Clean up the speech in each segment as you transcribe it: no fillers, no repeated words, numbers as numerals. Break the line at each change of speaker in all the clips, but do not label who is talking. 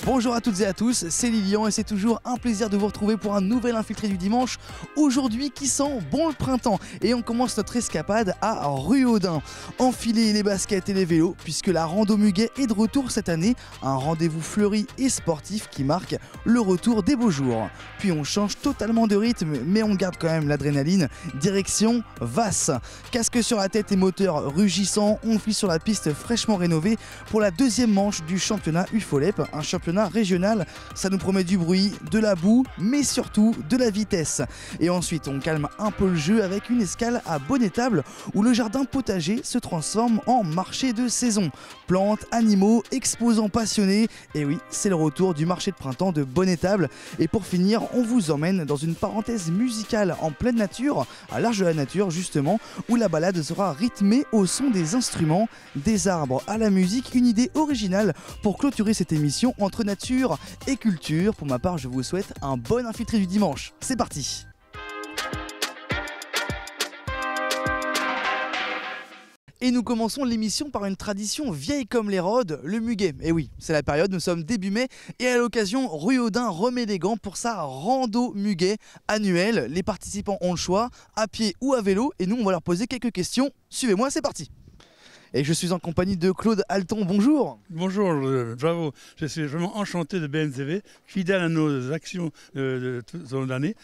Bonjour à toutes et à tous, c'est Lilian et c'est toujours un plaisir de vous retrouver pour un nouvel infiltré du dimanche. Aujourd'hui qui sent bon le printemps et on commence notre escapade à Ruaudin. Enfilez les baskets et les vélos puisque la rando Muguet est de retour cette année. Un rendez-vous fleuri et sportif qui marque le retour des beaux jours. Puis on change totalement de rythme mais on garde quand même l'adrénaline. Direction Vasse. Casque sur la tête et moteur rugissant, on file sur la piste fraîchement rénovée pour la deuxième manche du championnat UFOLEP, un championnat régional. Ça nous promet du bruit, de la boue, mais surtout de la vitesse. Et ensuite, on calme un peu le jeu avec une escale à Bonnetable où le jardin potager se transforme en marché de saison. Plantes, animaux, exposants passionnés. Et oui, c'est le retour du marché de printemps de Bonnetable. Et pour finir, on vous emmène dans une parenthèse musicale en pleine nature, à l'Arche de la Nature justement, où la balade sera rythmée au son des instruments, des arbres à la musique. Une idée originale pour clôturer cette émission entre nature et culture. Pour ma part, je vous souhaite un bon infiltré du dimanche. C'est parti! Et nous commençons l'émission par une tradition vieille comme les Rhodes, le muguet. Et oui, c'est la période, nous sommes début mai et à l'occasion, Ruaudin remet les gants pour sa rando muguet annuelle. Les participants ont le choix, à pied ou à vélo, et nous on va leur poser quelques questions. Suivez-moi, c'est parti! Et je suis en compagnie de Claude Alton, bonjour.
Bonjour, bravo. Je suis vraiment enchanté de BNTV, fidèle à nos actions de toute l'année,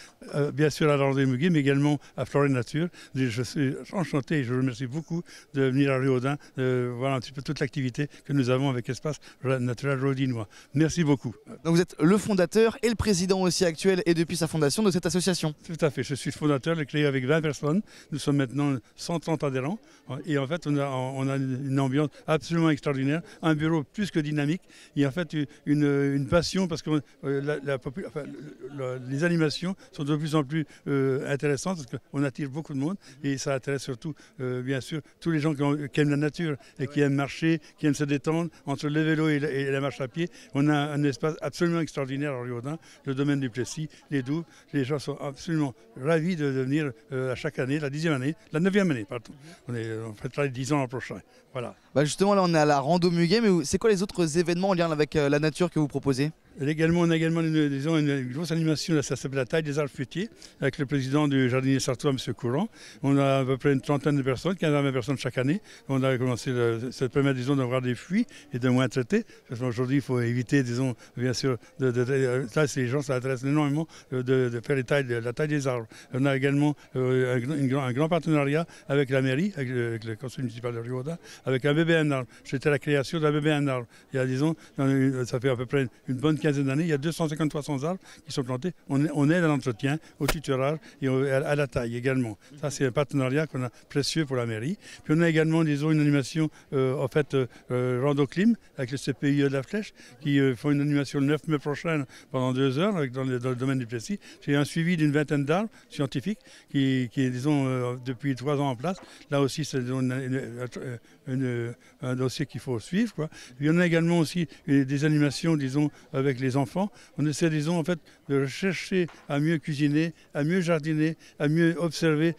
bien sûr à la randonnée Muguet, mais également à Flore et Nature. Je suis enchanté et je vous remercie beaucoup de venir à Ruaudin, voir un petit peu toute l'activité que nous avons avec Espace Naturel Ruaudinois. Merci beaucoup.
Donc vous êtes le fondateur et le président aussi actuel et depuis sa fondation de cette association.
Tout à fait, je suis le fondateur, le créé avec 20 personnes. Nous sommes maintenant 130 adhérents et en fait on a une ambiance absolument extraordinaire, un bureau plus que dynamique et en fait une passion parce que les animations sont de plus en plus intéressantes parce qu'on attire beaucoup de monde et ça intéresse surtout bien sûr tous les gens qui aiment la nature et qui aiment marcher, qui aiment se détendre entre le vélo et la marche à pied. On a un espace absolument extraordinaire à Ruaudin, le domaine du Plessis, les Douves. Les gens sont absolument ravis de venir à chaque année, la 10e année, la 9e année, pardon. On fêtera les 10 ans l'an prochain. Voilà.
Bah justement là on est à la rando Muguet, mais c'est quoi les autres événements en lien avec la nature que vous proposez?
On a également une grosse animation, ça s'appelle la taille des arbres fruitiers, avec le président du jardinier sartois, M. Courant. On a à peu près une trentaine de personnes, 15 à 20 personnes chaque année. On a commencé cette première, d'avoir des fruits et de moins traiter. Aujourd'hui, il faut éviter, bien sûr, là, les gens, ça intéresse énormément de faire la taille des arbres. On a également un grand partenariat avec la mairie, avec le conseil municipal de Ruaudin, avec un bébé à un arbre. C'était la création d'un bébé à un arbre. Il y a, ça fait à peu près une bonne quinzaine d'années, il y a 250-300 arbres qui sont plantés. On aide à l'entretien, au tutorage et à la taille également. Ça, c'est un partenariat qu'on a précieux pour la mairie. Puis on a également, une animation, Rando Clim, avec le CPI de la Flèche, qui font une animation le 9 mai prochain pendant 2 heures dans le domaine du Plessis. C'est un suivi d'une vingtaine d'arbres scientifiques qui est, depuis 3 ans en place. Là aussi, c'est un dossier qu'il faut suivre, quoi. Puis on a également aussi des animations, avec les enfants. On essaie, de chercher à mieux cuisiner, à mieux jardiner, à mieux observer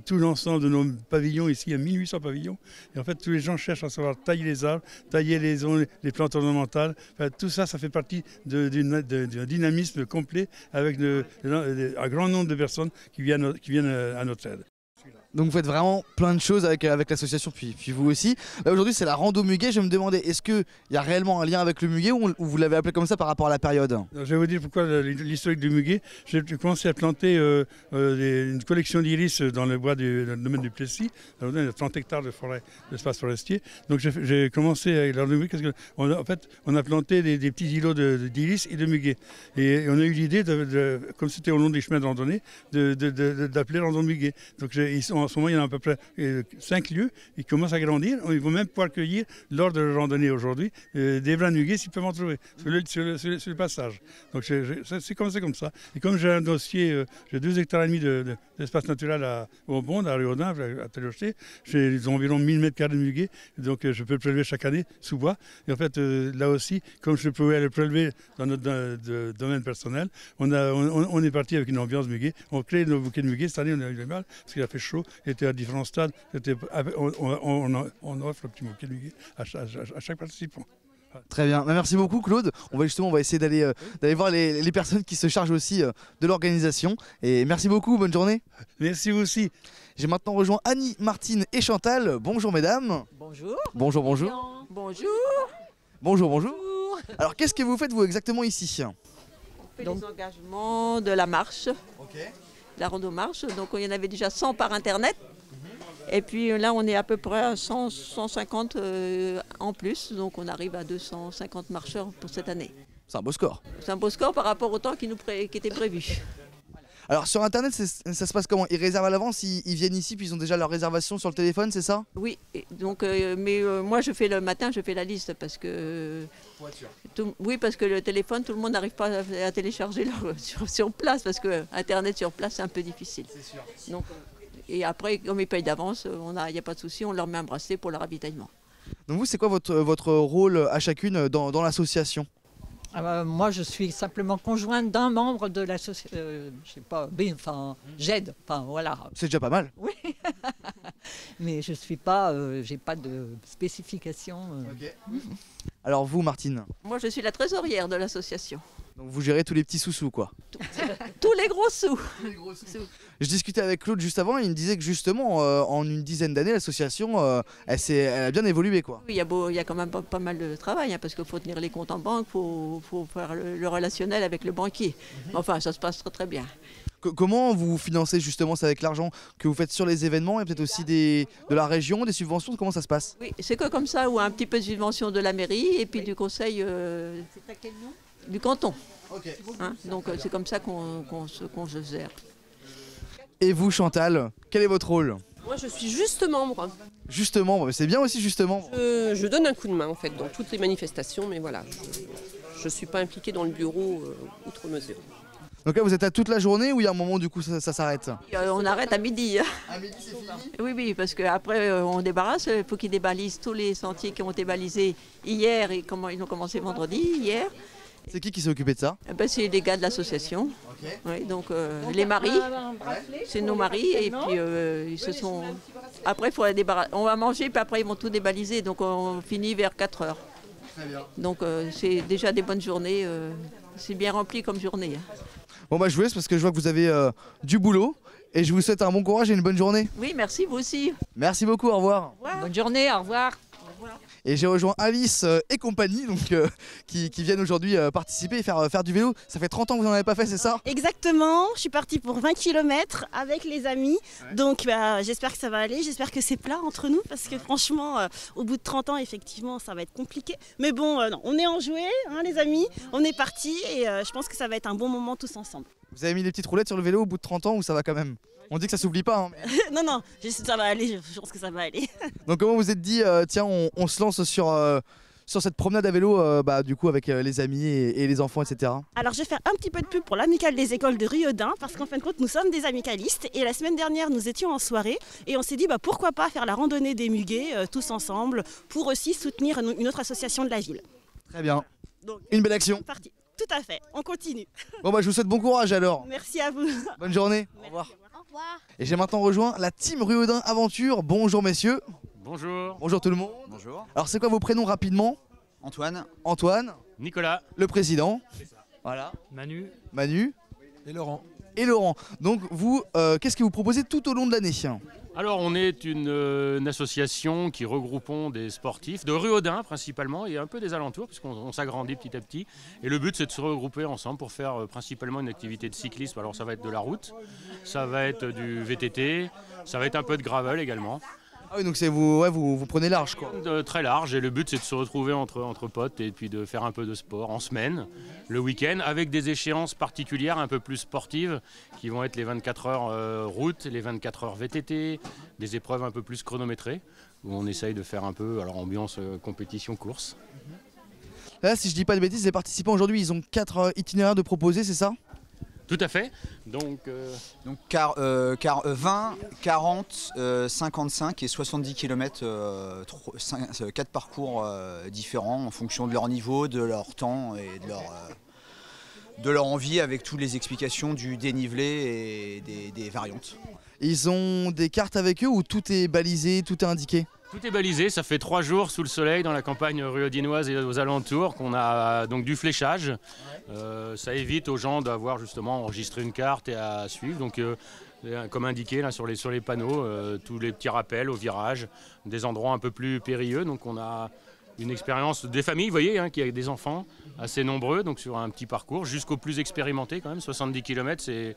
tout l'ensemble de nos pavillons. Ici, il y a 1800 pavillons. Et en fait, tous les gens cherchent à savoir tailler les arbres, tailler les plantes ornementales. Enfin, tout ça, ça fait partie d'un dynamisme complet avec un grand nombre de personnes qui viennent à notre aide.
Donc vous faites vraiment plein de choses avec l'association, puis vous aussi. Là aujourd'hui c'est la rando Muguet, je me demandais, est-ce qu'il y a réellement un lien avec le Muguet ou vous l'avez appelé comme ça par rapport à la période?
Je vais vous dire pourquoi l'historique du Muguet. J'ai commencé à planter une collection d'iris dans le bois du domaine du Plessis. Il y a 30 hectares de forêt, d'espace forestier. Donc j'ai commencé avec la rando Muguet parce qu'on a planté des petits îlots d'iris et de muguet. Et on a eu l'idée, comme c'était au long des chemins de randonnée, d'appeler rando Muguet. Donc en ce moment, il y en a à peu près 5 lieux. Ils commencent à grandir. Ils vont même pouvoir cueillir, lors de la randonnée aujourd'hui, des vrais muguets s'ils peuvent en trouver sur le passage. Donc c'est commencé comme ça. Et comme j'ai un dossier, j'ai 2,5 hectares d'espace naturel au Bonde, à Ruaudin, à Télocheté. J'ai environ 1000 mètres carrés de muguet. Donc je peux le prélever chaque année sous bois. Et en fait, là aussi, comme je pouvais le prélever dans notre domaine personnel, on est parti avec une ambiance muguet. On crée nos bouquets de muguet. Cette année, on a eu du mal parce qu'il a fait chaud. Était à différents stades. On offre le petit bouquet de muguet à chaque participant.
Très bien, merci beaucoup Claude. On va essayer d'aller voir les personnes qui se chargent aussi de l'organisation. Et merci beaucoup, bonne journée.
Merci vous aussi.
J'ai maintenant rejoint Annie, Martine et Chantal. Bonjour mesdames.
Bonjour.
Bonjour, bonjour.
Bonjour.
Bonjour, bonjour. Alors qu'est-ce que vous faites vous exactement ici?
On fait les engagements de la marche, la rando-marche. Donc il y en avait déjà 100 par internet. Et puis là on est à peu près à 100, 150 en plus. Donc on arrive à 250 marcheurs pour cette année.
C'est un beau score.
C'est un beau score par rapport au temps qui était prévu.
Alors sur internet ça se passe comment? Ils réservent à l'avance, ils viennent ici puis ils ont déjà leur réservation sur le téléphone, c'est ça?
Oui, donc, moi je fais le matin, je fais la liste parce que... Oui, parce que le téléphone, tout le monde n'arrive pas à télécharger sur place parce que internet sur place c'est un peu difficile.
C'est sûr.
Donc, et après, comme ils payent d'avance, il n'y a pas de souci, on leur met un bracelet pour le ravitaillement.
Donc vous, c'est quoi votre rôle à chacune dans l'association?
Moi, je suis simplement conjointe d'un membre de l'association. Je sais pas, j'aide. Enfin, voilà.
C'est déjà pas mal.
Oui. Mais je suis pas, j'ai pas de spécification.
Alors vous, Martine?
Moi, je suis la trésorière de l'association.
Donc vous gérez tous les petits sous-sous, quoi.
Tous les gros sous.
Je discutais avec Claude juste avant, il me disait que justement, en une dizaine d'années, l'association, elle a bien évolué, quoi.
Oui, il y a quand même pas mal de travail, parce qu'il faut tenir les comptes en banque, il faut faire le relationnel avec le banquier. Enfin, ça se passe très très bien.
Comment vous financez justement ça avec l'argent que vous faites sur les événements et peut-être aussi de la région, des subventions? Comment ça se passe?
Oui, c'est que comme ça, ou un petit peu de subvention de la mairie et puis du conseil du canton. Donc c'est comme ça qu'on se gère.
Et vous, Chantal, quel est votre rôle?
Moi, je suis juste membre.
Juste membre, c'est bien aussi juste membre.
Je donne un coup de main en fait dans toutes les manifestations, mais voilà, je ne suis pas impliquée dans le bureau outre mesure.
Donc là, vous êtes là toute la journée ou il y a un moment du coup ça s'arrête?
On arrête à midi.
À midi, c'est fini?
Oui, parce qu'après on débarrasse, il faut qu'ils débalisent tous les sentiers qui ont été balisés hier et ils ont commencé vendredi, hier.
C'est qui s'est occupé de ça?
C'est les gars de l'association. Oui, donc les maris, c'est nos maris et puis ils se sont... Après, il faut les débarrasser. On va manger puis après ils vont tout débaliser, donc on finit vers 4 heures.
Très bien.
Donc c'est déjà des bonnes journées, c'est bien rempli comme journée.
Bon bah je vous laisse parce que je vois que vous avez du boulot et je vous souhaite un bon courage et une bonne journée.
Oui, merci, vous aussi.
Merci beaucoup, au revoir.
Bonne journée, au revoir.
Et j'ai rejoint Alice et compagnie donc, qui viennent aujourd'hui participer et faire du vélo. Ça fait 30 ans que vous n'en avez pas fait, c'est ça?
Exactement, je suis partie pour 20 km avec les amis, donc j'espère que ça va aller, j'espère que c'est plat entre nous parce que franchement au bout de 30 ans effectivement ça va être compliqué. Mais bon, non, on est enjoués les amis, on est partis et je pense que ça va être un bon moment tous ensemble.
Vous avez mis des petites roulettes sur le vélo au bout de 30 ans ou ça va quand même? On dit que ça s'oublie pas.
Non, ça va aller, je pense que ça va aller.
Donc comment vous êtes dit, tiens on se lance sur cette promenade à vélo du coup avec les amis et les enfants, etc.
Alors je vais faire un petit peu de pub pour l'amicale des écoles de Riodun parce qu'en fin de compte nous sommes des amicalistes et la semaine dernière nous étions en soirée et on s'est dit pourquoi pas faire la randonnée des muguets tous ensemble pour aussi soutenir une autre association de la ville.
Très bien,
Donc,
une belle action.
Parti. Tout à fait, on continue.
Bon je vous souhaite bon courage alors.
Merci à vous.
Bonne journée. Au revoir. Et j'ai maintenant rejoint la team Ruaudin Aventure. Bonjour messieurs.
Bonjour.
Bonjour tout le monde.
Bonjour.
Alors c'est quoi vos prénoms rapidement?
Antoine.
Antoine.
Nicolas.
Le président.
C'est ça.
Voilà.
Manu.
Manu.
Et Laurent.
Et Laurent. Donc vous, qu'est-ce que vous proposez tout au long de l'année?
Alors on est une association qui regroupons des sportifs de Ruaudin principalement et un peu des alentours puisqu'on s'agrandit petit à petit. Et le but c'est de se regrouper ensemble pour faire principalement une activité de cyclisme. Alors ça va être de la route, ça va être du VTT, ça va être un peu de gravel également.
Ah oui, donc c'est vous prenez large quoi.
Très large et le but c'est de se retrouver entre potes et puis de faire un peu de sport en semaine, le week-end, avec des échéances particulières un peu plus sportives qui vont être les 24 heures route, les 24 heures VTT, des épreuves un peu plus chronométrées où on essaye de faire un peu ambiance compétition course.
Là si je dis pas de bêtises, les participants aujourd'hui ils ont 4 itinéraires de proposer, c'est ça?
Tout à fait. Donc
20, 40, 55 et 70 km, 4 parcours différents en fonction de leur niveau, de leur temps et de leur envie avec toutes les explications du dénivelé et des variantes.
Ils ont des cartes avec eux où tout est balisé, tout est indiqué?
Tout est balisé, ça fait 3 jours sous le soleil dans la campagne ruaudinoise et aux alentours qu'on a donc du fléchage. Ça évite aux gens d'avoir justement enregistré une carte et à suivre. Donc, comme indiqué là, sur les panneaux, tous les petits rappels au virage, des endroits un peu plus périlleux. Donc on a une expérience des familles, vous voyez, qui a des enfants assez nombreux, donc sur un petit parcours, jusqu'au plus expérimenté quand même, 70 km, c'est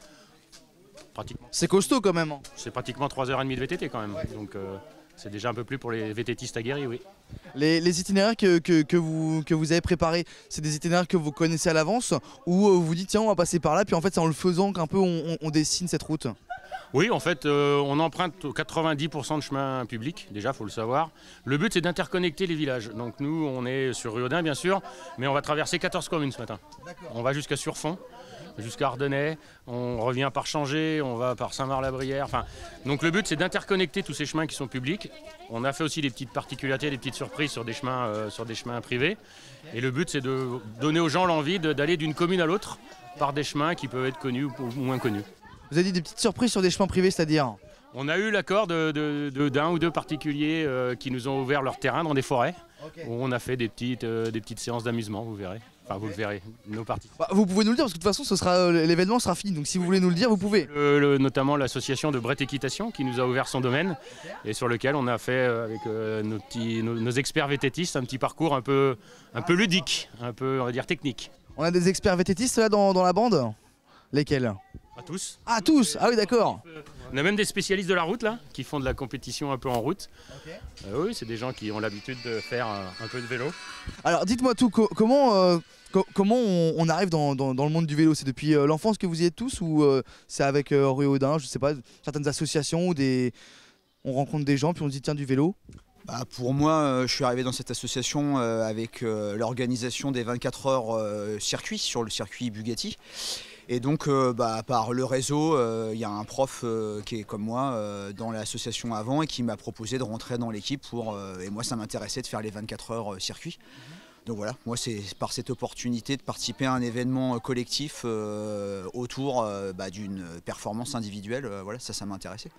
pratiquement...
C'est costaud quand même.
C'est pratiquement 3h30 de VTT quand même, donc c'est déjà un peu plus pour les VTTistes aguerris, oui.
Les itinéraires que vous avez préparés, c'est des itinéraires que vous connaissez à l'avance ou vous dites tiens on va passer par là, puis en fait c'est en le faisant qu'un peu on dessine cette route?
Oui, en fait, on emprunte 90% de chemin public, déjà, il faut le savoir. Le but, c'est d'interconnecter les villages. Donc nous, on est sur Ruaudin, bien sûr, mais on va traverser 14 communes ce matin. On va jusqu'à Surfont, jusqu'à Ardennais, on revient par Changé, on va par Saint-Marc-la-Brière. Enfin, donc le but, c'est d'interconnecter tous ces chemins qui sont publics. On a fait aussi des petites particularités, des petites surprises sur des chemins privés. Et le but, c'est de donner aux gens l'envie d'aller d'une commune à l'autre par des chemins qui peuvent être connus ou moins connus.
Vous avez dit des petites surprises sur des chemins privés, c'est-à-dire?
On a eu l'accord d'un ou deux particuliers qui nous ont ouvert leur terrain dans des forêts, où on a fait des petites séances d'amusement, vous verrez. Enfin, vous le verrez, nos parties.
Bah, vous pouvez nous le dire, parce que de toute façon, l'événement sera fini, donc si vous voulez nous le dire, vous pouvez.
Notamment l'association de Brett Équitation qui nous a ouvert son domaine, et sur lequel on a fait, avec nos experts VTTistes, un petit parcours un peu ludique, un peu, on va dire, technique.
On a des experts VTTistes là dans la bande? Lesquels?
À tous.
Ah tous? Ah oui d'accord.
On a même des spécialistes de la route là, qui font de la compétition un peu en route. Oui, c'est des gens qui ont l'habitude de faire un peu de vélo.
Alors dites-moi tout, comment on arrive dans le monde du vélo? C'est depuis l'enfance que vous y êtes tous ou c'est avec Ruaudin, je sais pas, certaines associations ou on rencontre des gens puis on se dit tiens du vélo?
Pour moi, je suis arrivé dans cette association avec l'organisation des 24 heures circuit sur le circuit Bugatti. Et donc, par le réseau, il y a un prof qui est comme moi dans l'association avant et qui m'a proposé de rentrer dans l'équipe et moi, ça m'intéressait de faire les 24 heures circuit. Donc voilà, moi, c'est par cette opportunité de participer à un événement collectif autour d'une performance individuelle. Voilà, ça m'intéressait.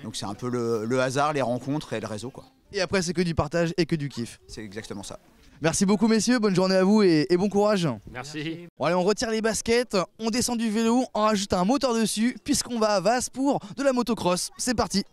Donc c'est un peu le hasard, les rencontres et le réseau, quoi.
Et après, c'est que du partage et que du kiff.
C'est exactement ça.
Merci beaucoup messieurs, bonne journée à vous et bon courage.
Merci.
Bon allez, on retire les baskets, on descend du vélo, on rajoute un moteur dessus puisqu'on va à Vasse pour de la motocross. C'est parti.